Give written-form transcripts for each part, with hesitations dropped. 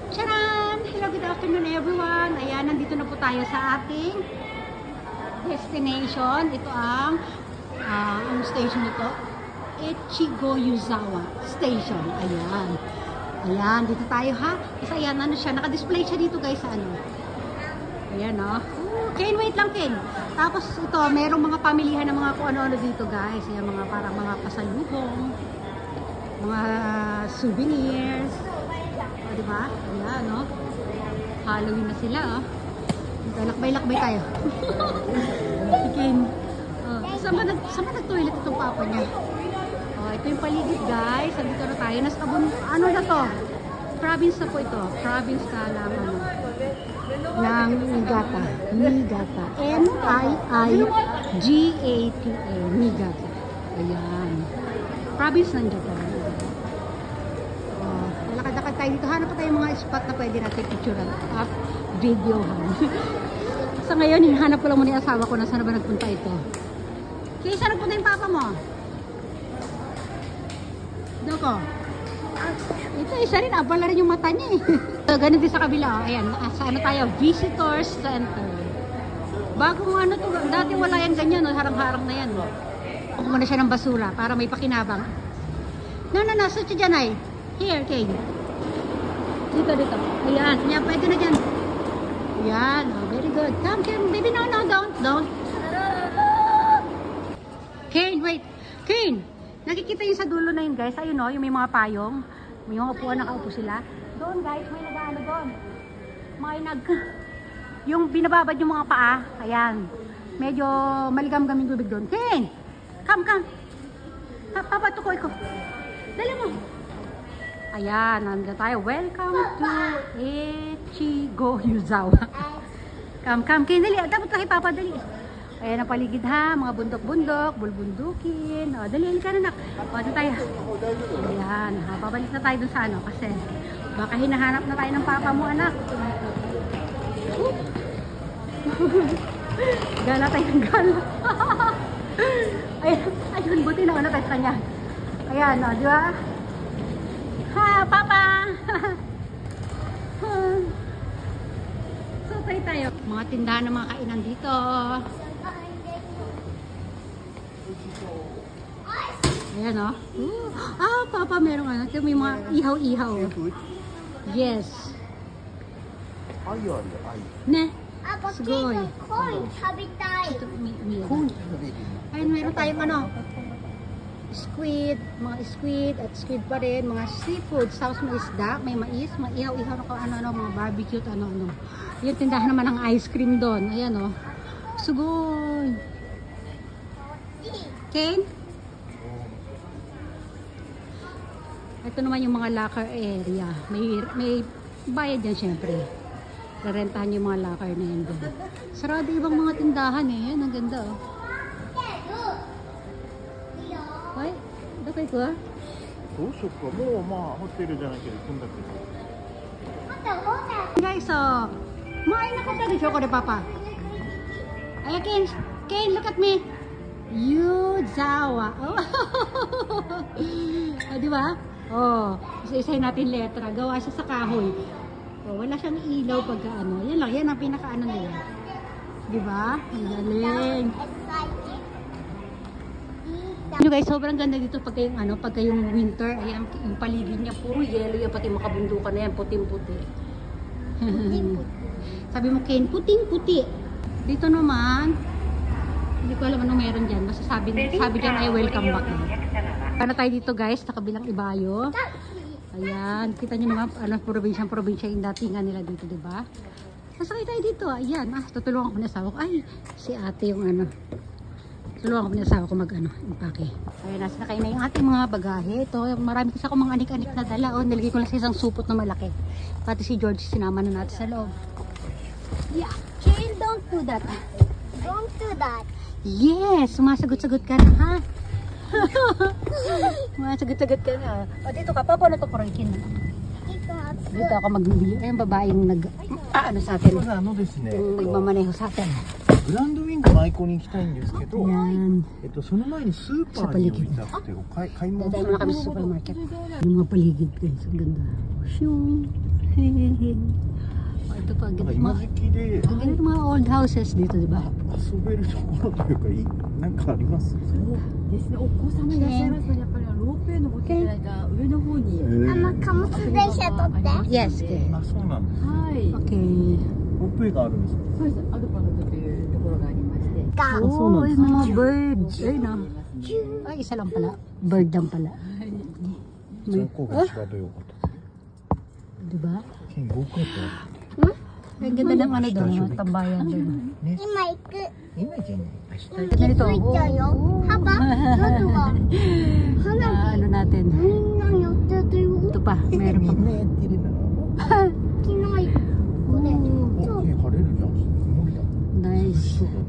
Charan! Hello, good afternoon everyone. Ayan, nandito na po tayo sa ating destination. Ito ang station ito. Echigo-Yuzawa Station. Ayan. Ayan, dito tayo ha. Kasi ayan, ano siya, naka-display siya dito guys sa ano. Ayan o. Ken, wait lang Ken. Tapos ito, merong mga pamilihan ng mga kung ano-ano dito guys. Ayan, mga parang mga pasalubong. Mga souvenirs. O, diba? Ayan o. Halloween na sila o. Lakbay-lakbay tayo. Si Ken. Saan ba nag-toilet itong papa niya? Ito yung paligid guys. Nandito na tayo. Nasa ano na to? Province na po ito. Province ka lang ng Niigata. Niigata. N-I-I-G-A-T-A. Niigata. Ayan. Province ng Japan. Lakad-lakad tayo dito. Hanap pa tayo mga spot na pwede natin picturean at videohan. Sa ngayon, hinahanap ko lang muna yung asawa ko na saan ba nagpunta ito. Kaya saan nagpunta yung papa mo? Doko. Ito isa rin, abala rin yung mata niya eh. So, ganun din sa kabila. Ayan, sa ano tayo? Visitors Center. Bagong ano to, dati wala yan ganyan, no? Harang-harang na yan. Kuha muna siya ng basura para may pakinabang. No, search dyan ay. Here, Kane. Dito. Ayan, yan, pwede na dyan. Ayan, oh, very good. Come, baby, no, don't. Kane, wait. Kane, nakikita yun sa dulo na yun, guys. Ayun, no, yung may mga payong. May mga upuan, nakaupo sila. Doon, guys, may nag-ano doon. Yung binababad yung mga paa. Ayan. Medyo maligam-gaming tubig doon. Kane, come. Papatukoy ko. Dali mo. Ayan, nandito tayo. Welcome to Echigo-Yuzawa. Come, Kane, dali. Dapat kay Papa, dali. Ayan ang paligid ha, mga bundok-bundok, bulbundukin. O, dali ka na nak. O, dito tayo. Ayan, babalik na tayo dun sa ano kasi baka hinahanap na tayo ng papa mo, anak. Gala tayo ng gala. Ayun, buti na ano tayo sa kanya. Ayan, o, di ba? Ha, papa! So, tayo. Mga tindahan ng mga kainan dito. Ayan o. Papa, merong ano. Ito may mga ihaw-ihaw. Yes. Ne? Sugoy. Ayun, meron tayong ano. Squid. Mga squid at squid pa rin. Mga seafood. Sauce may isda. May mais. Mga ihaw-ihaw na ano-ano. Mga barbecue. Ano-ano. Yung tindahan naman ng ice cream doon. Ayan o. Sugoy. Kane? Ito naman yung mga locker area. May bayad yan syempre. Rerentahan yung mga locker na yan doon. Sarado ibang mga tindahan eh. Yan, ang ganda oh. Ay, dakay ko ah. Guys, oh. Main na ka talaga Choco de Papa. Ay, Kane, look at me. Yuzawa. Oh. Di ba? Oh, isa-isahin natin letra. Gawa siya sa kahoy. Oh, wala siyang ilaw pagka ano. Yan lang, yan ang pinaka-ano nila. Di ba? Ang galing. Ano guys, sobrang ganda dito pagka yung ano, pagka yung winter, ayan, yung paligid niya puro yellow yan, pati makabundukan na yan, puting-puti. Sabi mo, Ken, puting-puti. Dito naman, hindi ko alam anong meron dyan. Basta sabi dyan ay welcome back. Ano tayo dito guys, sa kabilang Ibayo. Ayan, kita nyo naman, ano, probinsya yung datingan nila dito, diba? Sasakay tayo dito, ayan. Tutulungan ko na asawa ko. Ay, si ate yung ano. Tulungan ko na asawa ko mag-ano, impake. Ayan, nasa kayo na yung ating mga bagahe. Ito, marami kasi ako mga anik-anik na dala. Oh, nilagay ko lang sa isang supot na malaki. Pati si George, sinama na natin sa loob. Yeah, Kane, don't do that. Don't do that. Yes, sumasagot-sagot ka na, ha? Sumasagot-sagot ka na. O, dito ka pa, paano ito poroikin? Dito ako mag-video. Ayun, babaeng ano sa atin. Nagmamaneho sa atin. グランドウィングのアイコンに行きたいんですけど、その前にスーパーに降りたくて買い物 Dadaan muna kami sa supermarket. Yung mga paligid guys, ang ganda. Shung. Ito pa, なんか今時期で ang ganda ng mga old houses dito, di ba? 遊べるところというかなんかあります？ですね、お子様いらっしゃいますとやっぱりロープウェイ登っていただいた上の方に、貨物電車取って。 Yes, okay. あ、そうなんです。はい、 Okay. ロープウェイがあるんですか？そうです。アルパルトというところがありまして、 Ka. Oh, yung mga birds. Ay, na. Ay, isa lang pala. Bird lang pala. 残光が調べようかと。 Di ba? ケン、ゴーカート。 Ang ganda ng ano doon, mga tambayan doon. 今行く。今じゃない。 Ganito. ついちゃうよ。幅窓が。 Ah, ano natin? みんなやってるよ。 Ito pa, meron pa. みんなやってるな。昨日行く。これ。お、ケン晴れるじゃん。曇りだ。 Nice. そうだね。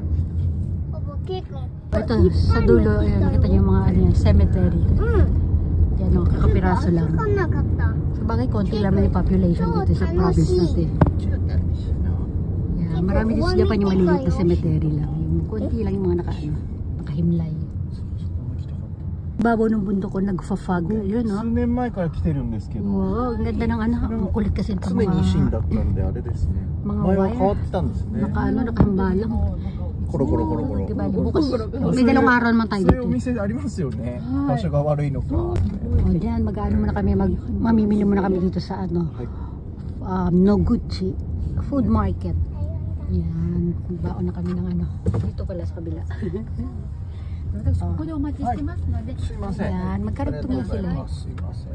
パパ、ケイ君。 Ito, sa dulo, ayun, nakita niyo yung mga ano yan, cemetery. うん。 Yan o, kakapiraso lang. 分かんなかった。 Sa bagay, konti lang yung population dito sa province natin. Yan, marami dito sa Japan yung maliliit na cemetery lang. Yung konti lang yung mga nakahimlay. Babaw ng bundok ko, nagfa-fog. Yun, 数 no? 年前から来てるんですけど、 Wow, ang ganda ng ano. Ang kulit kasi ito 常に維新だ mga ったんであれですね。 mga 前は wire. 変わってたんですね。 nakahambalang. コロコロコロコロ。 Diba, bukas. May dalawang araw naman tayo そういうお dito. 店ありますよね。場所が悪いのか。 O diyan, mag-ano muna kami, mamimili muna kami dito sa ano, はい。 Noguchi Food Market. Yan, baon na kami ng ano. Dito pala sa kabila. 私ここでお待ちしてますので、 すいません。 Yan, magkarito na sila. すいません。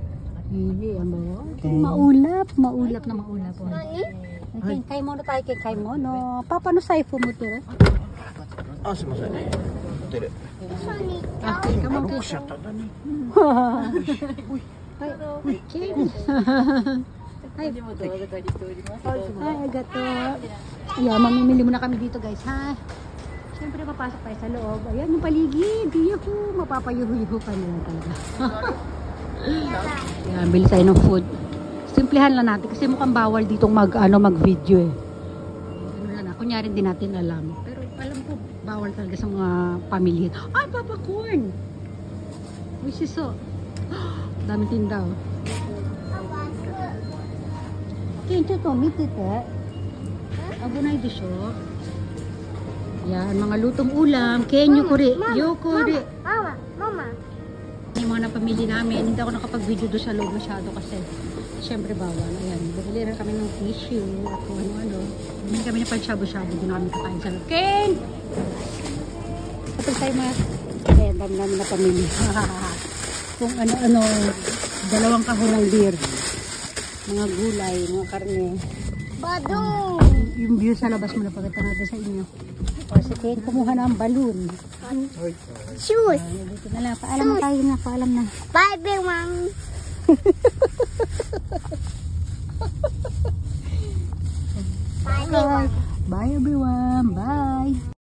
Hindi, ano ba? Maulap na maulap. O. 何？ Okay, kay mono tayo, kay mono. Papa, ano saifu mo to? あ、すいません。ホテル。一緒に行っ Ah, た。 come on, 6 kid. 社だね。 Ay, kid. Ay, 荷物をお預かりしております。 ay, agato. Ayan, mamimili muna kami dito, guys, ha? Siyempre, papasok tayo sa loob. Ayan, yung paligid. Yuhu, mapapayuhu-yuhu ka na lang talaga. Ayan, bili tayo ng food. Simplihan lang natin kasi mukhang bawal ditong mag-video eh. Ano lang na, kunyari din natin alam. Pero alam ko, bawal talaga sa mga pamilya. Ay, Papa Corn! Which is so. Daming tinda oh. Kincho to, mitite. Abunay di siya. Yan, mga lutong ulam. Kenyo kuri. Yo kuri. Mama, mama. Yung mga napamili namin, hindi ako nakapag-video doon sa loob masyado kasi syempre bawal. Ayan, bumili rin kami ng tissue at kung ano-ano. Bumili kami ng panshabu-shabu, doon namin kakain sa loob. Ken! Kapag tayo mga, eh, dami namin na pamili. Kung ano-ano, 2 kahon ng beer. Mga gulay, mga karne. Badong. Yung view sa labas muna pagkata natin sa inyo. O si Ken, kumuha na ang balloon. Shoes. Ayan, dito na lang. Paalam na tayo na, paalam na. Bye, everyone. Bye, everyone. Bye everyone. Bye.